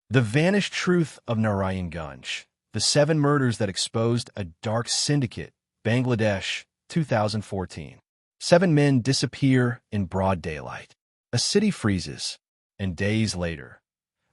The Vanished Truth of Narayanganj, the 7 murders that exposed a dark syndicate, Bangladesh, 2014. 7 men disappear in broad daylight. A city freezes, and days later,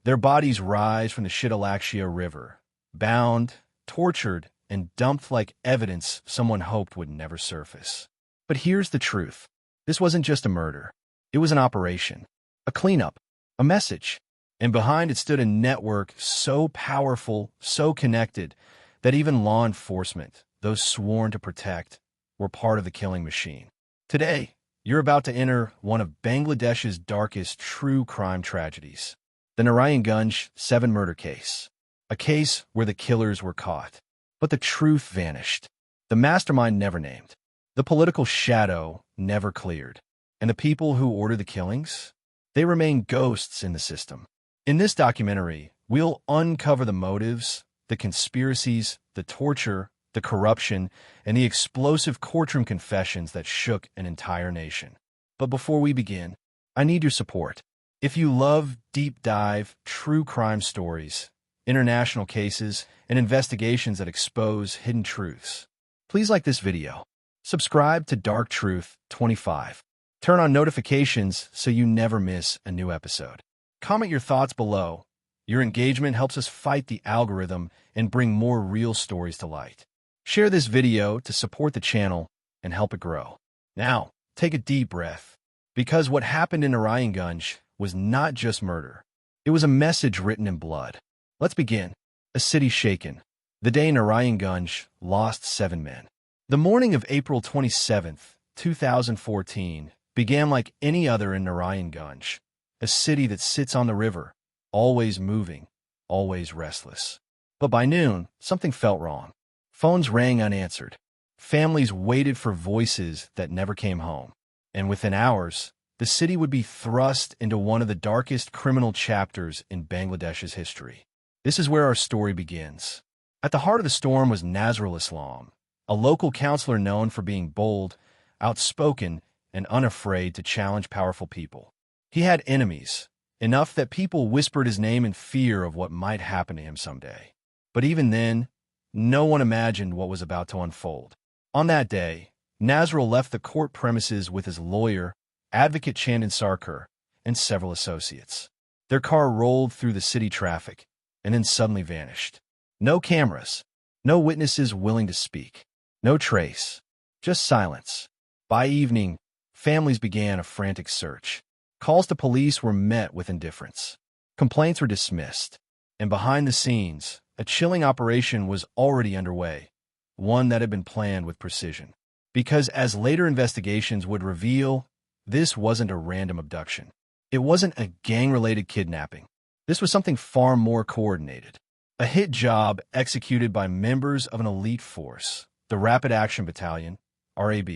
their bodies rise from the Shitalakshya River, bound, tortured, and dumped like evidence someone hoped would never surface. But here's the truth. This wasn't just a murder. It was an operation, a cleanup, a message. And behind it stood a network so powerful, so connected, that even law enforcement, those sworn to protect, were part of the killing machine. Today, you're about to enter one of Bangladesh's darkest true crime tragedies, the Narayanganj 7 murder case, a case where the killers were caught, but the truth vanished, the mastermind never named, the political shadow never cleared, and the people who ordered the killings, they remain ghosts in the system. In this documentary, we'll uncover the motives, the conspiracies, the torture, the corruption, and the explosive courtroom confessions that shook an entire nation. But before we begin, I need your support. If you love deep dive, true crime stories, international cases, and investigations that expose hidden truths, please like this video. Subscribe to Dark Truth 25. Turn on notifications so you never miss a new episode. Comment your thoughts below. Your engagement helps us fight the algorithm and bring more real stories to light. Share this video to support the channel and help it grow. Now, take a deep breath, because what happened in Narayanganj was not just murder. It was a message written in blood. Let's begin. A city shaken. The day Narayanganj lost 7 men. The morning of April 27th, 2014, began like any other in Narayanganj, a city that sits on the river, always moving, always restless. But by noon, something felt wrong. Phones rang unanswered. Families waited for voices that never came home. And within hours, the city would be thrust into one of the darkest criminal chapters in Bangladesh's history. This is where our story begins. At the heart of the storm was Nazrul Islam, a local counselor known for being bold, outspoken, and unafraid to challenge powerful people. He had enemies, enough that people whispered his name in fear of what might happen to him someday. But even then, no one imagined what was about to unfold. On that day, Nazrul left the court premises with his lawyer, Advocate Chandan Sarkar, and several associates. Their car rolled through the city traffic and then suddenly vanished. No cameras, no witnesses willing to speak, no trace, just silence. By evening, families began a frantic search. Calls to police were met with indifference. Complaints were dismissed. And behind the scenes, a chilling operation was already underway, one that had been planned with precision. Because as later investigations would reveal, this wasn't a random abduction. It wasn't a gang-related kidnapping. This was something far more coordinated. A hit job executed by members of an elite force, the Rapid Action Battalion, RAB.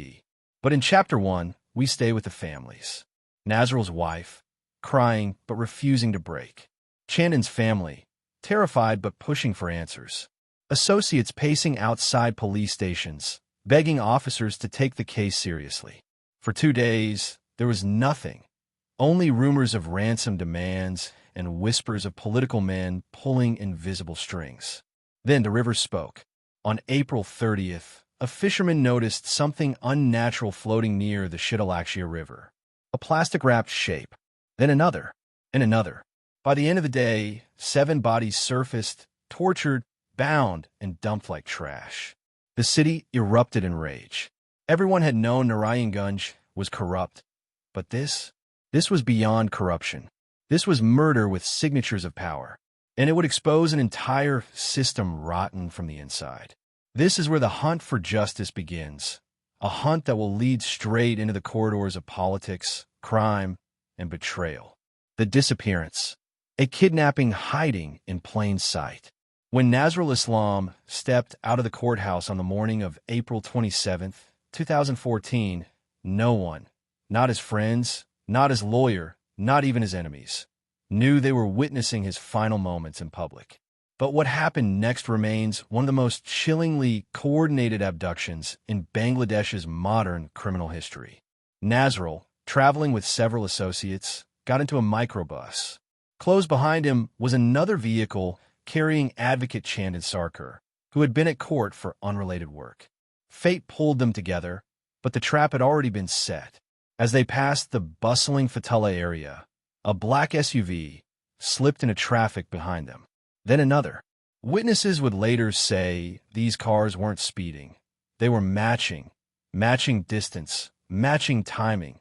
But in Chapter 1, we stay with the families. Nazrul's wife, crying but refusing to break. Chandan's family, terrified but pushing for answers. Associates pacing outside police stations, begging officers to take the case seriously. For 2 days, there was nothing, only rumors of ransom demands and whispers of political men pulling invisible strings. Then the river spoke. On April 30th, a fisherman noticed something unnatural floating near the Shitalakshya River. A plastic-wrapped shape, then another, and another. By the end of the day, 7 bodies surfaced, tortured, bound, and dumped like trash. The city erupted in rage. Everyone had known Narayanganj was corrupt, but this was beyond corruption. This was murder with signatures of power, and it would expose an entire system rotten from the inside. This is where the hunt for justice begins, a hunt that will lead straight into the corridors of politics, crime, and betrayal. The disappearance, a kidnapping hiding in plain sight. When Nazrul Islam stepped out of the courthouse on the morning of April 27th, 2014, no one, not his friends, not his lawyer, not even his enemies, knew they were witnessing his final moments in public. But what happened next remains one of the most chillingly coordinated abductions in Bangladesh's modern criminal history. Nazrul, traveling with several associates, got into a microbus. Close behind him was another vehicle carrying advocate Chandon Sarkar, who had been at court for unrelated work. Fate pulled them together, but the trap had already been set. As they passed the bustling Fatullah area, a black SUV slipped into traffic behind them. Then another. Witnesses would later say these cars weren't speeding. They were matching distance, matching timing,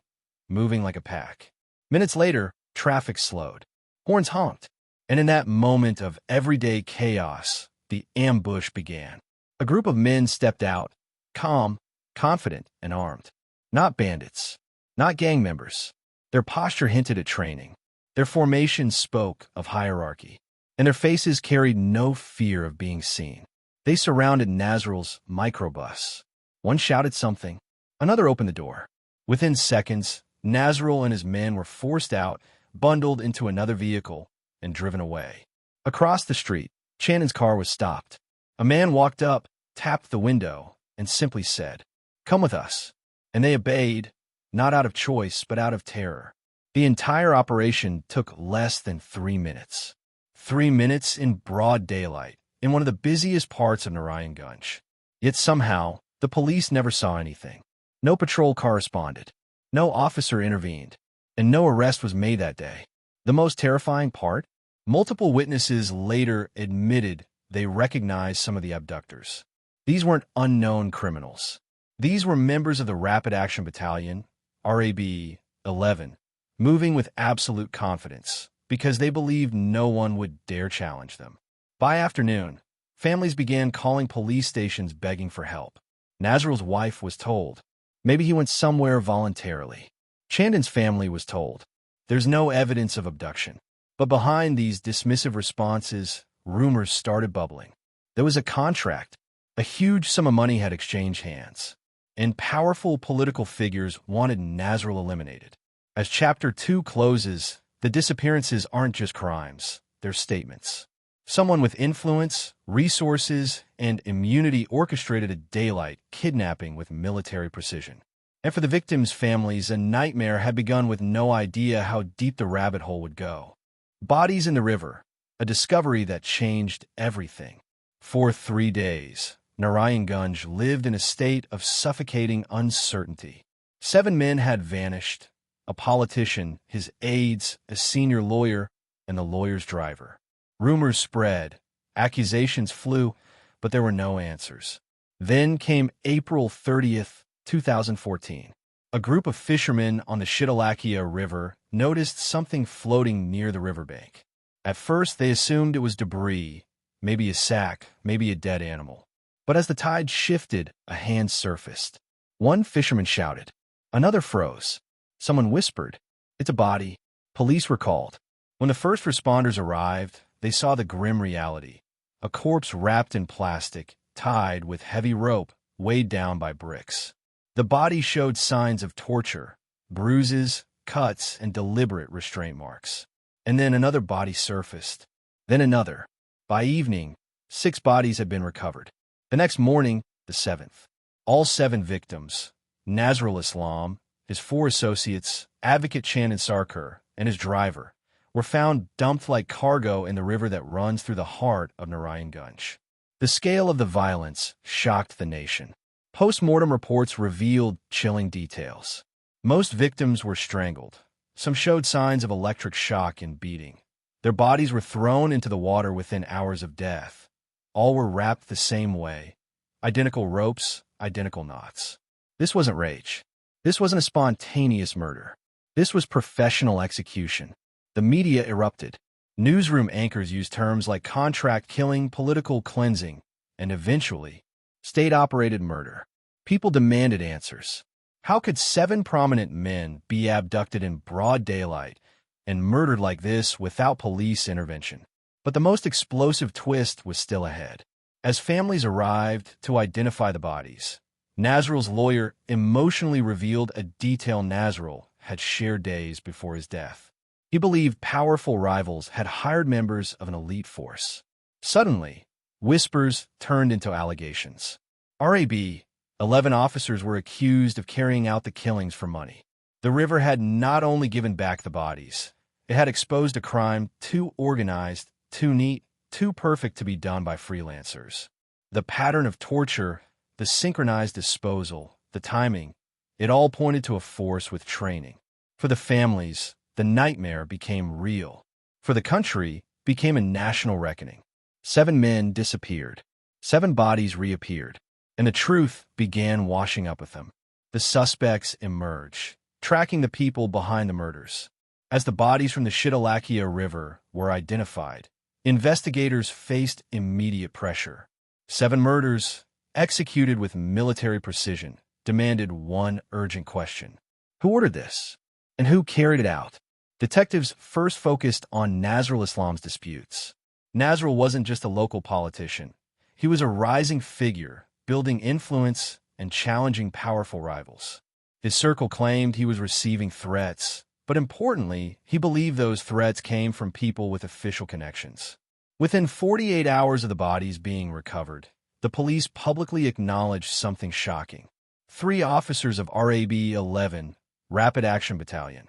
moving like a pack. Minutes later, traffic slowed. Horns honked. And in that moment of everyday chaos, the ambush began. A group of men stepped out, calm, confident, and armed. Not bandits, not gang members. Their posture hinted at training. Their formation spoke of hierarchy, and their faces carried no fear of being seen. They surrounded Nazrul's microbus. One shouted something. Another opened the door. Within seconds, Nazrul and his men were forced out, bundled into another vehicle, and driven away. Across the street, Chandon's car was stopped. A man walked up, tapped the window, and simply said, "Come with us." And they obeyed, not out of choice, but out of terror. The entire operation took less than 3 minutes. 3 minutes in broad daylight, in one of the busiest parts of Narayanganj. Yet somehow, the police never saw anything. No patrol car responded. No officer intervened. And no arrest was made that day. The most terrifying part? Multiple witnesses later admitted they recognized some of the abductors. These weren't unknown criminals. These were members of the Rapid Action Battalion, RAB 11, moving with absolute confidence because they believed no one would dare challenge them. By afternoon, families began calling police stations begging for help. Nazrul's wife was told, maybe he went somewhere voluntarily. Chandon's family was told, there's no evidence of abduction. But behind these dismissive responses, rumors started bubbling. There was a contract. A huge sum of money had exchanged hands, and powerful political figures wanted Nazrul eliminated. As Chapter 2 closes, the disappearances aren't just crimes, they're statements. Someone with influence, resources, and immunity orchestrated a daylight kidnapping with military precision. And for the victims' families, a nightmare had begun with no idea how deep the rabbit hole would go. Bodies in the river, a discovery that changed everything. For 3 days, Narayanganj lived in a state of suffocating uncertainty. 7 men had vanished, a politician, his aides, a senior lawyer, and the lawyer's driver. Rumors spread, accusations flew, but there were no answers. Then came April 30th, 2014. A group of fishermen on the Shitalakia River noticed something floating near the riverbank. At first, they assumed it was debris, maybe a sack, maybe a dead animal. But as the tide shifted, a hand surfaced. One fisherman shouted. Another froze. Someone whispered, "It's a body." Police were called. When the first responders arrived, they saw the grim reality. A corpse wrapped in plastic, tied with heavy rope, weighed down by bricks. The body showed signs of torture, bruises, cuts, and deliberate restraint marks. And then another body surfaced. Then another. By evening, 6 bodies had been recovered. The next morning, the 7th. All 7 victims, Nazrul Islam, his 4 associates, Advocate Chandon Sarkar, and his driver, were found dumped like cargo in the river that runs through the heart of Narayanganj. The scale of the violence shocked the nation. Post-mortem reports revealed chilling details. Most victims were strangled. Some showed signs of electric shock and beating. Their bodies were thrown into the water within hours of death. All were wrapped the same way. Identical ropes, identical knots. This wasn't rage. This wasn't a spontaneous murder. This was professional execution. The media erupted. Newsroom anchors used terms like contract killing, political cleansing, and eventually, state-operated murder. People demanded answers. How could 7 prominent men be abducted in broad daylight and murdered like this without police intervention? But the most explosive twist was still ahead. As families arrived to identify the bodies, Nazrul's lawyer emotionally revealed a detail Nazrul had shared days before his death. He believed powerful rivals had hired members of an elite force. Suddenly, whispers turned into allegations. RAB 11 officers were accused of carrying out the killings for money. The river had not only given back the bodies, It had exposed a crime too organized, too neat, too perfect to be done by freelancers. The pattern of torture, the synchronized disposal, the timing, it all pointed to a force with training. For the families, the nightmare became real. For the country, became a national reckoning. 7 men disappeared. 7 bodies reappeared. And the truth began washing up with them. The suspects emerged, tracking the people behind the murders. As the bodies from the Shitalakya River were identified, investigators faced immediate pressure. 7 murders, executed with military precision, demanded one urgent question. Who ordered this? And who carried it out? Detectives first focused on Nazrul Islam's disputes. Nazrul wasn't just a local politician. He was a rising figure, building influence and challenging powerful rivals. His circle claimed he was receiving threats, but importantly, he believed those threats came from people with official connections. Within 48 hours of the bodies being recovered, the police publicly acknowledged something shocking. 3 officers of RAB 11, Rapid Action Battalion,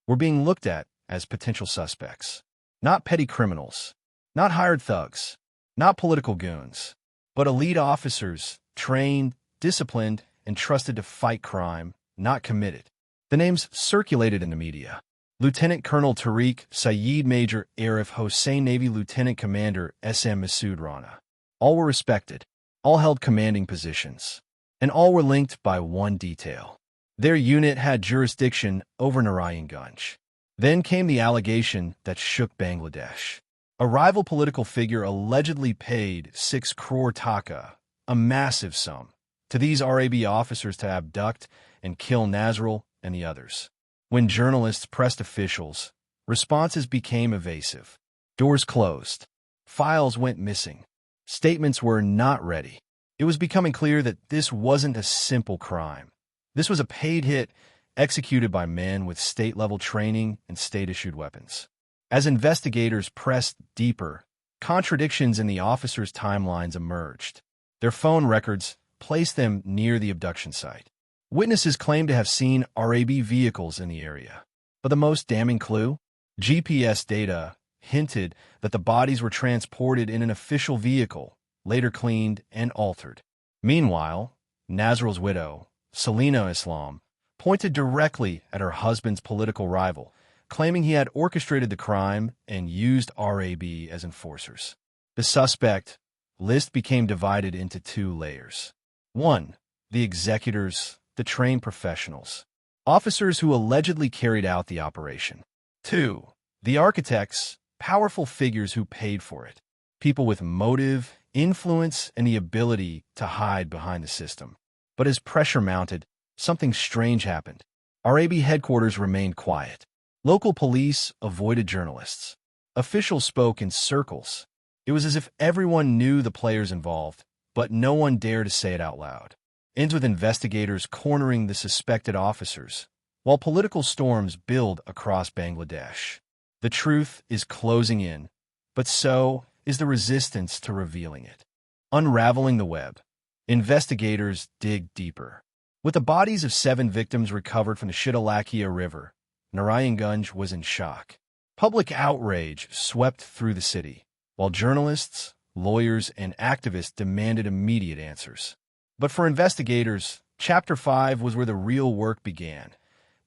were being looked at as potential suspects. Not petty criminals, not hired thugs, not political goons, but elite officers, trained, disciplined, and trusted to fight crime, not committed. The names circulated in the media. Lieutenant Colonel Tariq Saeed, Major Arif Hossein, Navy Lieutenant Commander SM Masood Rana. All were respected, all held commanding positions, and all were linked by one detail. Their unit had jurisdiction over Narayanganj. Then came the allegation that shook Bangladesh. A rival political figure allegedly paid 6 crore taka, a massive sum, to these RAB officers to abduct and kill Nazrul and the others. When journalists pressed officials, responses became evasive. Doors closed. Files went missing. Statements were not ready. It was becoming clear that this wasn't a simple crime. This was a paid hit executed by men with state-level training and state-issued weapons. As investigators pressed deeper, contradictions in the officers' timelines emerged. Their phone records placed them near the abduction site. Witnesses claimed to have seen RAB vehicles in the area. But the most damning clue? GPS data hinted that the bodies were transported in an official vehicle, later cleaned and altered. Meanwhile, Nazrul's widow, Selina Islam, pointed directly at her husband's political rival, claiming he had orchestrated the crime and used RAB as enforcers. The suspect list became divided into 2 layers. 1. The executors, the trained professionals, officers who allegedly carried out the operation. 2. The architects, powerful figures who paid for it, people with motive, influence, and the ability to hide behind the system. But as pressure mounted, something strange happened. RAB headquarters remained quiet. Local police avoided journalists. Officials spoke in circles. It was as if everyone knew the players involved, but no one dared to say it out loud. Ends with investigators cornering the suspected officers, while political storms build across Bangladesh. The truth is closing in, but so is the resistance to revealing it. Unraveling the web, investigators dig deeper. With the bodies of 7 victims recovered from the Shitalakya River, Narayanganj was in shock. Public outrage swept through the city, while journalists, lawyers, and activists demanded immediate answers. But for investigators, Chapter 5 was where the real work began,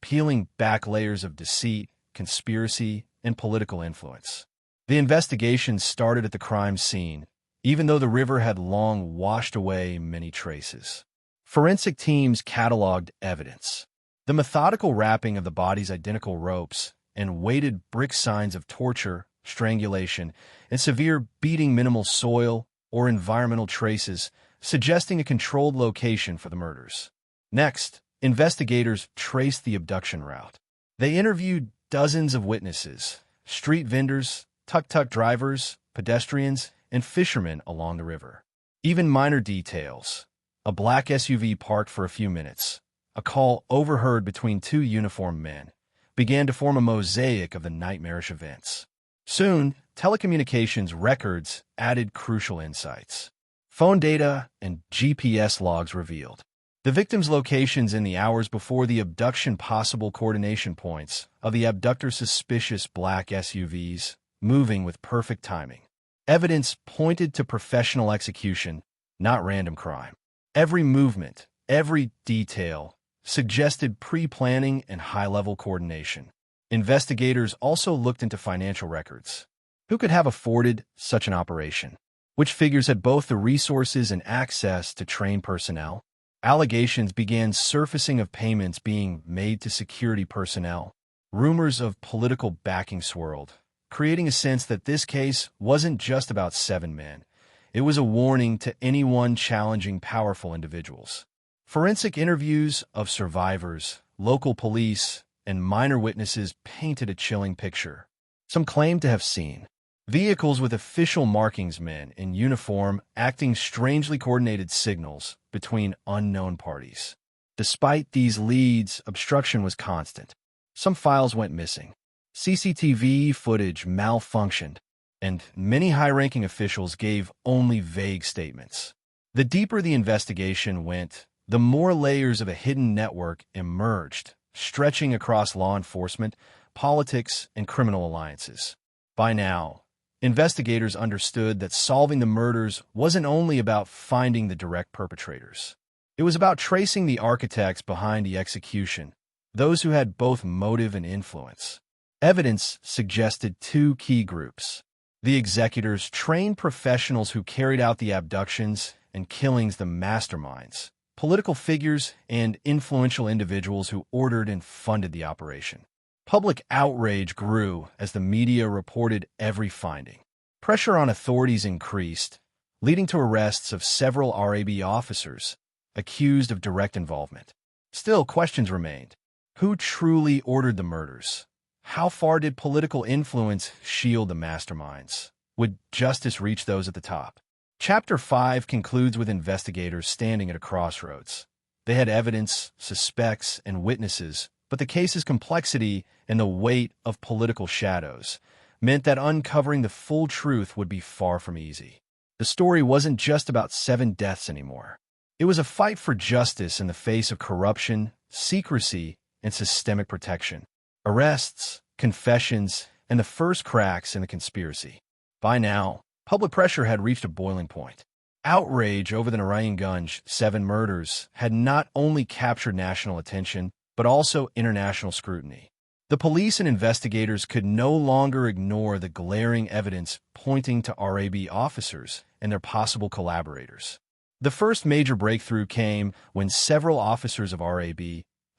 peeling back layers of deceit, conspiracy, and political influence. The investigation started at the crime scene, even though the river had long washed away many traces. Forensic teams cataloged evidence. The methodical wrapping of the body's identical ropes and weighted brick signs of torture, strangulation, and severe beating, minimal soil or environmental traces suggesting a controlled location for the murders. Next, investigators traced the abduction route. They interviewed dozens of witnesses, street vendors, tuk-tuk drivers, pedestrians, and fishermen along the river. Even minor details, a black SUV parked for a few minutes, a call overheard between 2 uniformed men, began to form a mosaic of the nightmarish events. Soon, telecommunications records added crucial insights. Phone data and GPS logs revealed The victims' locations in the hours before the abduction, possible coordination points of the abductor's suspicious black SUVs, moving with perfect timing. Evidence pointed to professional execution, not random crime. Every movement, every detail, suggested pre-planning and high-level coordination. Investigators also looked into financial records. Who could have afforded such an operation? Which figures had both the resources and access to train personnel? Allegations began surfacing of payments being made to security personnel. Rumors of political backing swirled, creating a sense that this case wasn't just about 7 men. It was a warning to anyone challenging powerful individuals. Forensic interviews of survivors, local police, and minor witnesses painted a chilling picture. Some claimed to have seen vehicles with official markings, men in uniform acting strangely coordinated signals between unknown parties. Despite these leads, obstruction was constant. Some files went missing. CCTV footage malfunctioned, and many high-ranking officials gave only vague statements. The deeper the investigation went, the more layers of a hidden network emerged, stretching across law enforcement, politics, and criminal alliances. By now, investigators understood that solving the murders wasn't only about finding the direct perpetrators. It was about tracing the architects behind the execution, those who had both motive and influence. Evidence suggested 2 key groups: the executors, trained professionals who carried out the abductions and killings; the masterminds, political figures and influential individuals who ordered and funded the operation. Public outrage grew as the media reported every finding. Pressure on authorities increased, leading to arrests of several RAB officers accused of direct involvement. Still, questions remained. Who truly ordered the murders? How far did political influence shield the masterminds? Would justice reach those at the top? Chapter 5 concludes with investigators standing at a crossroads. They had evidence, suspects, and witnesses, but the case's complexity and the weight of political shadows meant that uncovering the full truth would be far from easy. The story wasn't just about 7 deaths anymore. It was a fight for justice in the face of corruption, secrecy, and systemic protection. Arrests, confessions, and the first cracks in the conspiracy. By now, public pressure had reached a boiling point. Outrage over the Narayanganj 7 murders had not only captured national attention, but also international scrutiny. The police and investigators could no longer ignore the glaring evidence pointing to RAB officers and their possible collaborators. The first major breakthrough came when several officers of RAB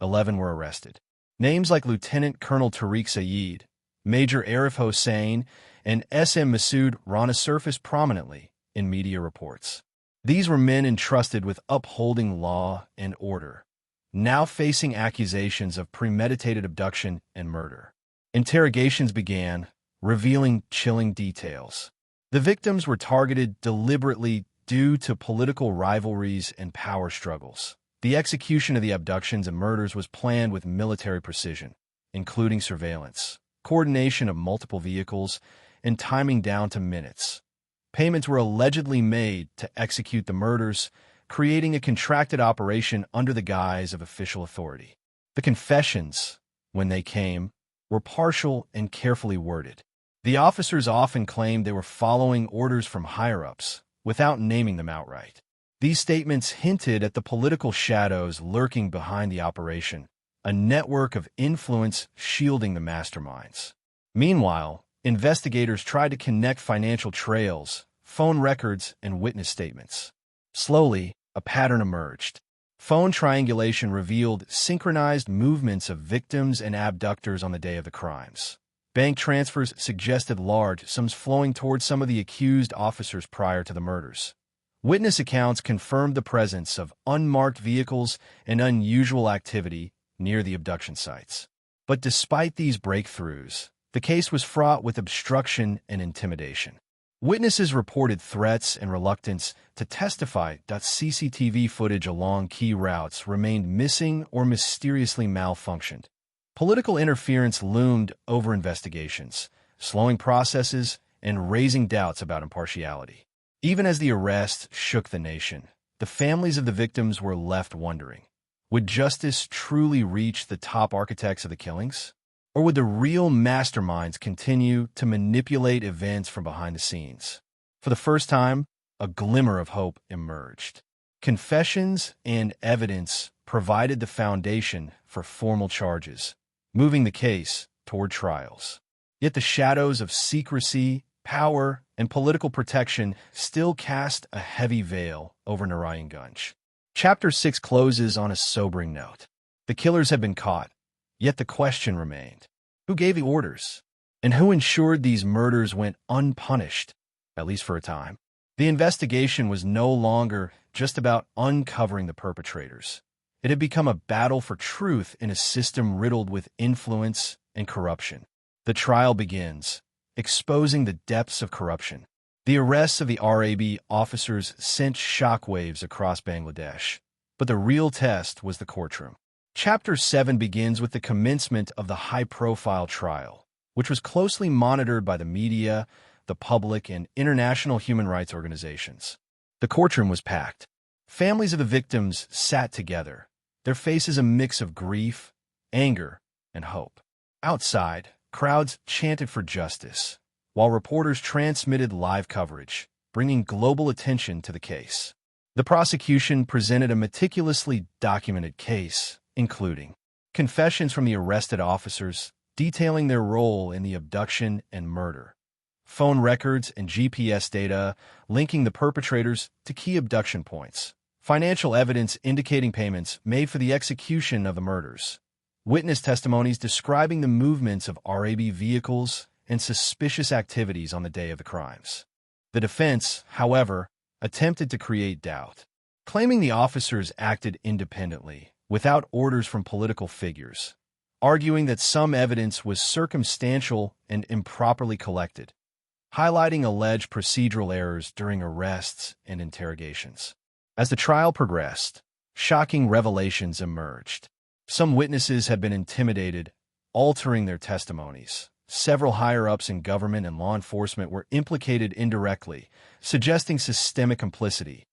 11 were arrested. Names like Lieutenant Colonel Tariq Saeed, Major Arif Hossain, and SM Masood Rana surfaced prominently in media reports. These were men entrusted with upholding law and order, now facing accusations of premeditated abduction and murder. Interrogations began, revealing chilling details. The victims were targeted deliberately due to political rivalries and power struggles. The execution of the abductions and murders was planned with military precision, including surveillance, coordination of multiple vehicles, and timing down to minutes. Payments were allegedly made to execute the murders, creating a contracted operation under the guise of official authority. The confessions, when they came, were partial and carefully worded. The officers often claimed they were following orders from higher-ups, without naming them outright. These statements hinted at the political shadows lurking behind the operation, a network of influence shielding the masterminds. Meanwhile, investigators tried to connect financial trails, phone records, and witness statements. Slowly, a pattern emerged. Phone triangulation revealed synchronized movements of victims and abductors on the day of the crimes. Bank transfers suggested large sums flowing towards some of the accused officers prior to the murders. Witness accounts confirmed the presence of unmarked vehicles and unusual activity near the abduction sites. But despite these breakthroughs, the case was fraught with obstruction and intimidation. Witnesses reported threats and reluctance to testify. CCTV footage along key routes remained missing or mysteriously malfunctioned. Political interference loomed over investigations, slowing processes and raising doubts about impartiality. Even as the arrest shook the nation, the families of the victims were left wondering, would justice truly reach the top architects of the killings? Or would the real masterminds continue to manipulate events from behind the scenes? For the first time, a glimmer of hope emerged. Confessions and evidence provided the foundation for formal charges, moving the case toward trials. Yet the shadows of secrecy, power, and political protection still cast a heavy veil over Narayanganj. Chapter 6 closes on a sobering note. The killers had been caught, yet the question remained. Who gave the orders? And who ensured these murders went unpunished, at least for a time? The investigation was no longer just about uncovering the perpetrators. It had become a battle for truth in a system riddled with influence and corruption. The trial begins, exposing the depths of corruption. The arrests of the RAB officers sent shockwaves across Bangladesh, but the real test was the courtroom. Chapter 7 begins with the commencement of the high-profile trial, which was closely monitored by the media, the public, and international human rights organizations. The courtroom was packed. Families of the victims sat together, their faces a mix of grief, anger, and hope. Outside, crowds chanted for justice, while reporters transmitted live coverage, bringing global attention to the case. The prosecution presented a meticulously documented case, including confessions from the arrested officers detailing their role in the abduction and murder, phone records and GPS data linking the perpetrators to key abduction points, financial evidence indicating payments made for the execution of the murders, witness testimonies describing the movements of RAB vehicles and suspicious activities on the day of the crimes. The defense, however, attempted to create doubt, claiming the officers acted independently, without orders from political figures, arguing that some evidence was circumstantial and improperly collected, highlighting alleged procedural errors during arrests and interrogations. As the trial progressed, shocking revelations emerged. Some witnesses had been intimidated, altering their testimonies. Several higher-ups in government and law enforcement were implicated indirectly, suggesting systemic complicity.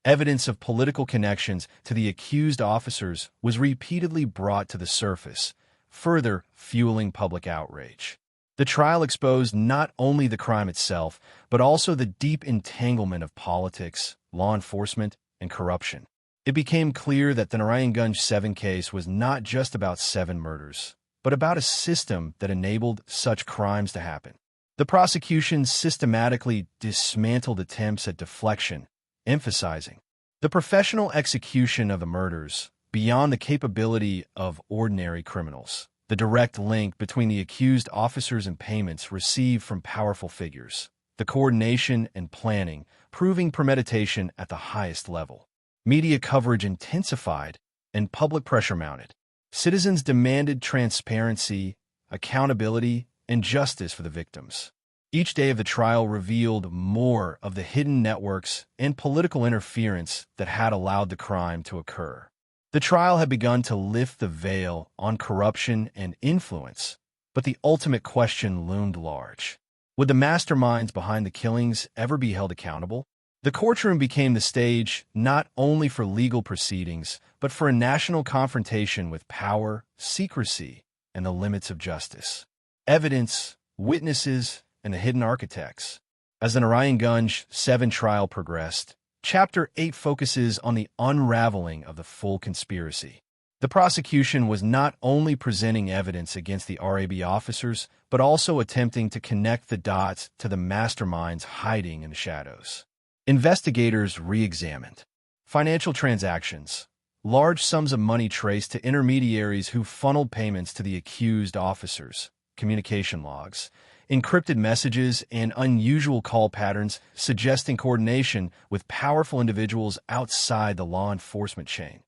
Evidence of political connections to the accused officers was repeatedly brought to the surface, further fueling public outrage. The trial exposed not only the crime itself, but also the deep entanglement of politics, law enforcement, and corruption. It became clear that the Narayanganj 7 case was not just about 7 murders, but about a system that enabled such crimes to happen. The prosecution systematically dismantled attempts at deflection, emphasizing the professional execution of the murders beyond the capability of ordinary criminals, the direct link between the accused officers and payments received from powerful figures, the coordination and planning proving premeditation at the highest level. Media coverage intensified and public pressure mounted. Citizens demanded transparency, accountability, and justice for the victims. Each day of the trial revealed more of the hidden networks and political interference that had allowed the crime to occur. The trial had begun to lift the veil on corruption and influence, but the ultimate question loomed large. Would the masterminds behind the killings ever be held accountable? The courtroom became the stage not only for legal proceedings, but for a national confrontation with power, secrecy, and the limits of justice. Evidence, witnesses, and the hidden architects. As the Narayanganj 7 trial progressed, Chapter 8 focuses on the unraveling of the full conspiracy. The prosecution was not only presenting evidence against the RAB officers, but also attempting to connect the dots to the masterminds hiding in the shadows. Investigators re-examined financial transactions, large sums of money traced to intermediaries who funneled payments to the accused officers, communication logs, encrypted messages, and unusual call patterns suggesting coordination with powerful individuals outside the law enforcement chain.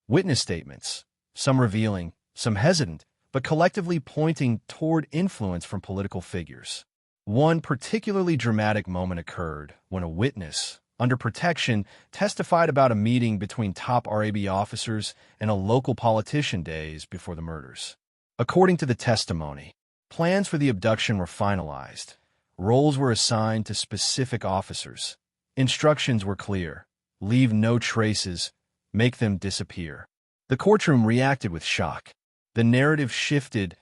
Witness statements, some revealing, some hesitant, but collectively pointing toward influence from political figures. One particularly dramatic moment occurred when a witness, under protection, testified about a meeting between top RAB officers and a local politician days before the murders. According to the testimony, plans for the abduction were finalized. Roles were assigned to specific officers. Instructions were clear: leave no traces, make them disappear. The courtroom reacted with shock. The narrative shifted.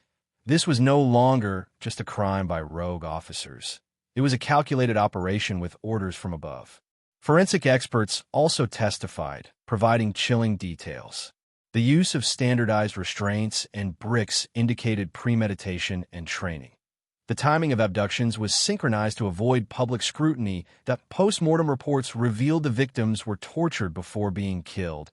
This was no longer just a crime by rogue officers. It was a calculated operation with orders from above. Forensic experts also testified, providing chilling details. The use of standardized restraints and bricks indicated premeditation and training. The timing of abductions was synchronized to avoid public scrutiny. That post-mortem reports revealed the victims were tortured before being killed,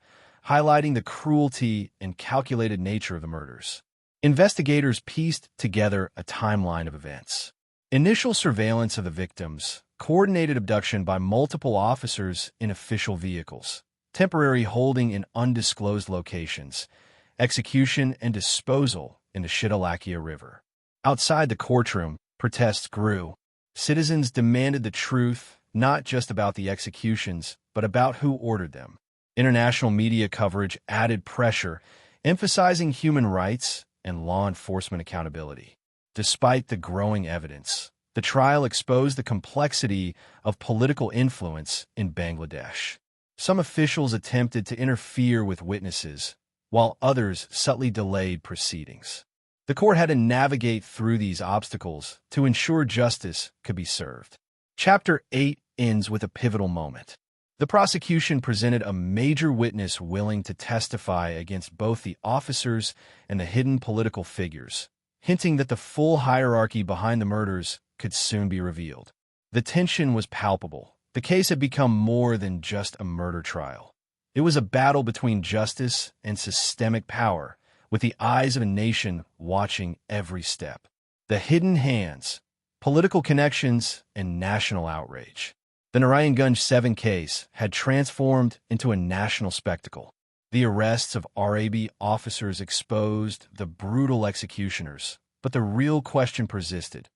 highlighting the cruelty and calculated nature of the murders. Investigators pieced together a timeline of events. Initial surveillance of the victims, coordinated abduction by multiple officers in official vehicles, temporary holding in undisclosed locations, execution and disposal in the Shitalakya River. Outside the courtroom, protests grew. Citizens demanded the truth, not just about the executions, but about who ordered them. International media coverage added pressure, emphasizing human rights and law enforcement accountability. Despite the growing evidence, the trial exposed the complexity of political influence in Bangladesh. Some officials attempted to interfere with witnesses, while others subtly delayed proceedings. The court had to navigate through these obstacles to ensure justice could be served. Chapter 8 ends with a pivotal moment. The prosecution presented a major witness willing to testify against both the officers and the hidden political figures, hinting that the full hierarchy behind the murders could soon be revealed. The tension was palpable. The case had become more than just a murder trial. It was a battle between justice and systemic power, with the eyes of a nation watching every step. The hidden hands, political connections, and national outrage. The Narayanganj 7 case had transformed into a national spectacle. The arrests of RAB officers exposed the brutal executioners, but the real question persisted.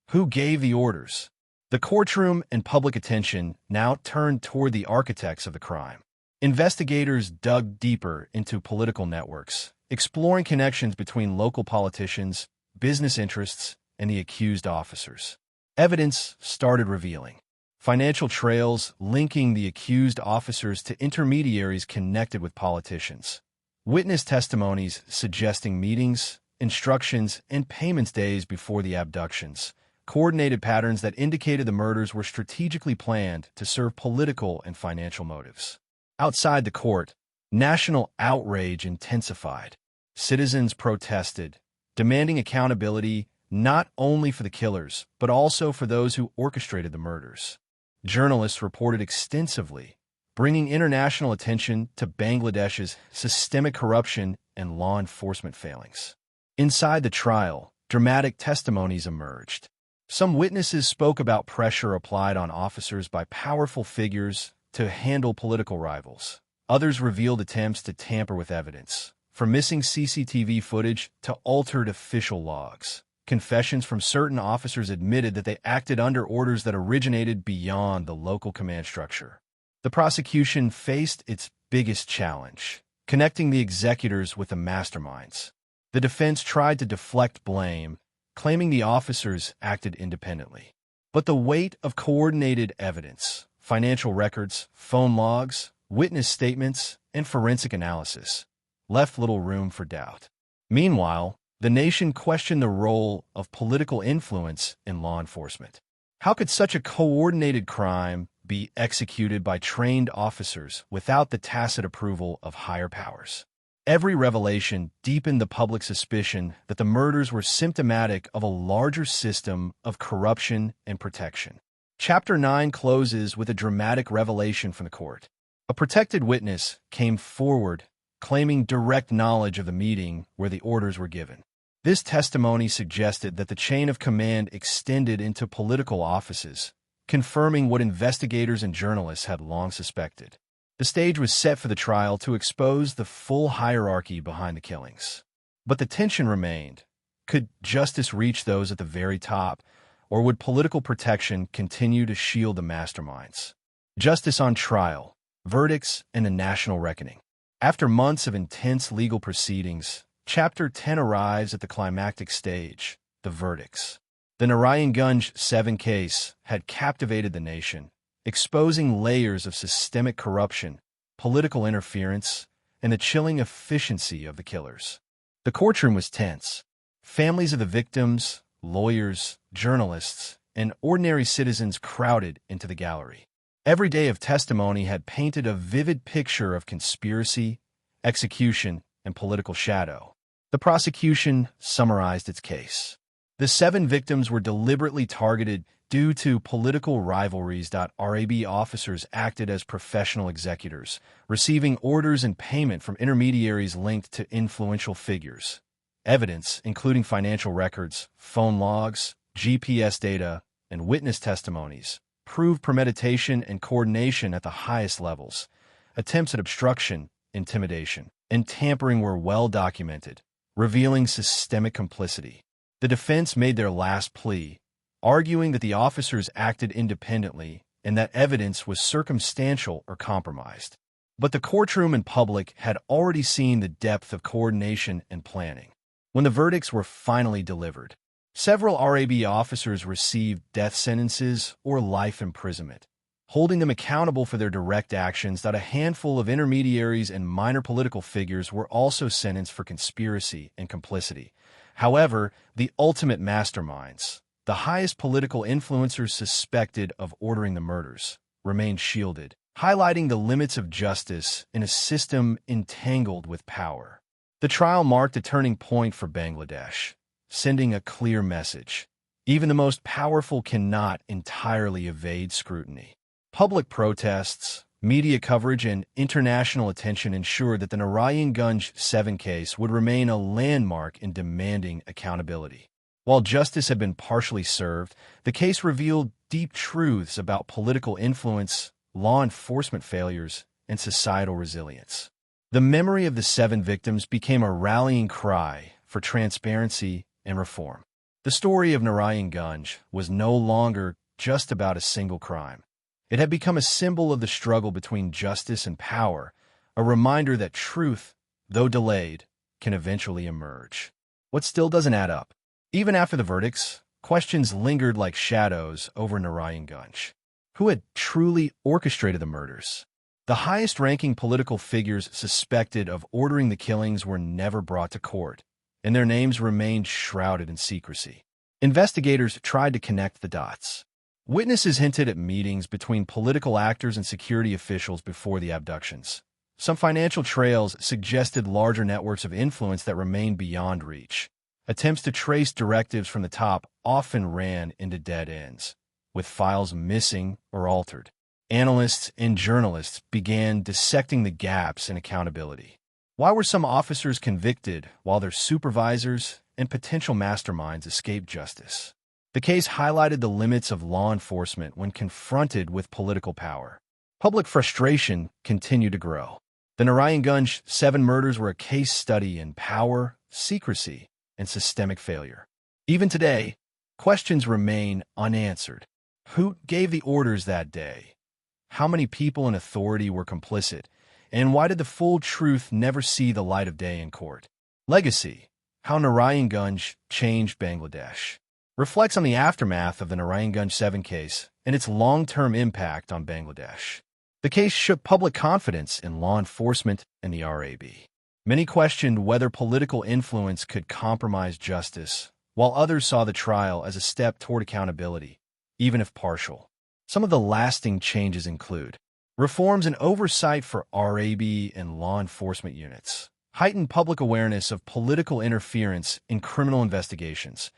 Who gave the orders? The courtroom and public attention now turned toward the architects of the crime. Investigators dug deeper into political networks, exploring connections between local politicians, business interests, and the accused officers. Evidence started revealing financial trails linking the accused officers to intermediaries connected with politicians. Witness testimonies suggesting meetings, instructions, and payments days before the abductions. Coordinated patterns that indicated the murders were strategically planned to serve political and financial motives. Outside the court, national outrage intensified. Citizens protested, demanding accountability not only for the killers, but also for those who orchestrated the murders. Journalists reported extensively, bringing international attention to Bangladesh's systemic corruption and law enforcement failings. Inside the trial, dramatic testimonies emerged. Some witnesses spoke about pressure applied on officers by powerful figures to handle political rivals. Others revealed attempts to tamper with evidence, from missing CCTV footage to altered official logs. Confessions from certain officers admitted that they acted under orders that originated beyond the local command structure. The prosecution faced its biggest challenge, connecting the executors with the masterminds. The defense tried to deflect blame, claiming the officers acted independently. But the weight of coordinated evidence, financial records, phone logs, witness statements, and forensic analysis left little room for doubt. Meanwhile, the nation questioned the role of political influence in law enforcement. How could such a coordinated crime be executed by trained officers without the tacit approval of higher powers? Every revelation deepened the public suspicion that the murders were symptomatic of a larger system of corruption and protection. Chapter 9 closes with a dramatic revelation from the court. A protected witness came forward, claiming direct knowledge of the meeting where the orders were given. This testimony suggested that the chain of command extended into political offices, confirming what investigators and journalists had long suspected. The stage was set for the trial to expose the full hierarchy behind the killings. But the tension remained. Could justice reach those at the very top, or would political protection continue to shield the masterminds? Justice on trial, verdicts, and a national reckoning. After months of intense legal proceedings, Chapter 10 arrives at the climactic stage, the verdicts. The Narayanganj 7 case had captivated the nation, exposing layers of systemic corruption, political interference, and the chilling efficiency of the killers. The courtroom was tense. Families of the victims, lawyers, journalists, and ordinary citizens crowded into the gallery. Every day of testimony had painted a vivid picture of conspiracy, execution, and political shadow. The prosecution summarized its case. The 7 victims were deliberately targeted due to political rivalries. RAB officers acted as professional executors, receiving orders and payment from intermediaries linked to influential figures. Evidence, including financial records, phone logs, GPS data, and witness testimonies, proved premeditation and coordination at the highest levels. Attempts at obstruction, intimidation, and tampering were well documented, revealing systemic complicity. The defense made their last plea, arguing that the officers acted independently and that evidence was circumstantial or compromised. But the courtroom and public had already seen the depth of coordination and planning. When the verdicts were finally delivered, several RAB officers received death sentences or life imprisonment, holding them accountable for their direct actions. A handful of intermediaries and minor political figures were also sentenced for conspiracy and complicity. However, the ultimate masterminds, the highest political influencers suspected of ordering the murders, remained shielded, highlighting the limits of justice in a system entangled with power. The trial marked a turning point for Bangladesh, sending a clear message. Even the most powerful cannot entirely evade scrutiny. Public protests, media coverage, and international attention ensured that the Narayanganj 7 case would remain a landmark in demanding accountability. While justice had been partially served, the case revealed deep truths about political influence, law enforcement failures, and societal resilience. The memory of the 7 victims became a rallying cry for transparency and reform. The story of Narayanganj was no longer just about a single crime. It had become a symbol of the struggle between justice and power, a reminder that truth, though delayed, can eventually emerge. What still doesn't add up? Even after the verdicts, questions lingered like shadows over Narayanganj. Who had truly orchestrated the murders? The highest-ranking political figures suspected of ordering the killings were never brought to court, and their names remained shrouded in secrecy. Investigators tried to connect the dots. Witnesses hinted at meetings between political actors and security officials before the abductions. Some financial trails suggested larger networks of influence that remained beyond reach. Attempts to trace directives from the top often ran into dead ends, with files missing or altered. Analysts and journalists began dissecting the gaps in accountability. Why were some officers convicted while their supervisors and potential masterminds escaped justice? The case highlighted the limits of law enforcement when confronted with political power. Public frustration continued to grow. The Narayanganj 7 murders were a case study in power, secrecy, and systemic failure. Even today, questions remain unanswered. Who gave the orders that day? How many people in authority were complicit? And why did the full truth never see the light of day in court? Legacy: how Narayanganj changed Bangladesh, reflects on the aftermath of the Narayanganj 7 case and its long-term impact on Bangladesh. The case shook public confidence in law enforcement and the RAB. Many questioned whether political influence could compromise justice, while others saw the trial as a step toward accountability, even if partial. Some of the lasting changes include reforms and oversight for RAB and law enforcement units, heightened public awareness of political interference in criminal investigations,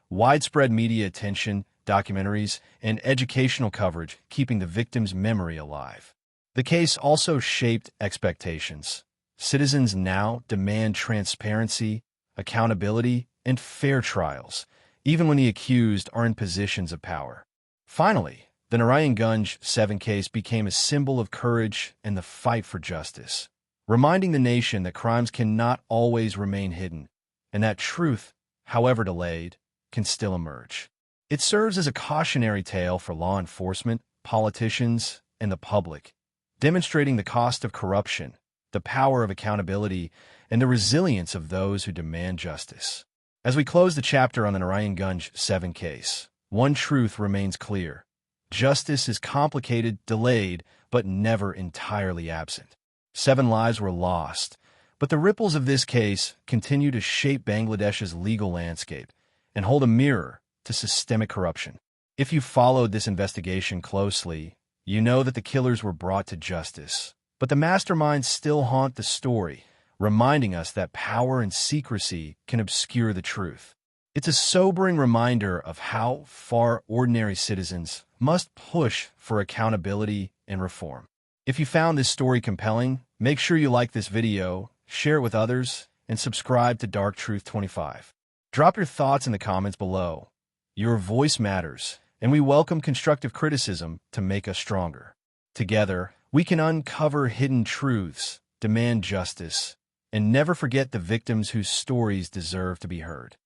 widespread media attention, documentaries, and educational coverage keeping the victim's memory alive. The case also shaped expectations. Citizens now demand transparency, accountability, and fair trials, even when the accused are in positions of power. Finally, the Narayanganj 7 case became a symbol of courage and the fight for justice, reminding the nation that crimes cannot always remain hidden, and that truth, however delayed, can still emerge. It serves as a cautionary tale for law enforcement, politicians, and the public, demonstrating the cost of corruption, the power of accountability, and the resilience of those who demand justice. As we close the chapter on the Narayanganj 7 case, one truth remains clear. Justice is complicated, delayed, but never entirely absent. 7 lives were lost, but the ripples of this case continue to shape Bangladesh's legal landscape and hold a mirror to systemic corruption. If you followed this investigation closely, you know that the killers were brought to justice, but the masterminds still haunt the story, reminding us that power and secrecy can obscure the truth. It's a sobering reminder of how far ordinary citizens must push for accountability and reform. If you found this story compelling, make sure you like this video, share it with others, and subscribe to Dark Truth 25. Drop your thoughts in the comments below. Your voice matters, and we welcome constructive criticism to make us stronger. Together, we can uncover hidden truths, demand justice, and never forget the victims whose stories deserve to be heard.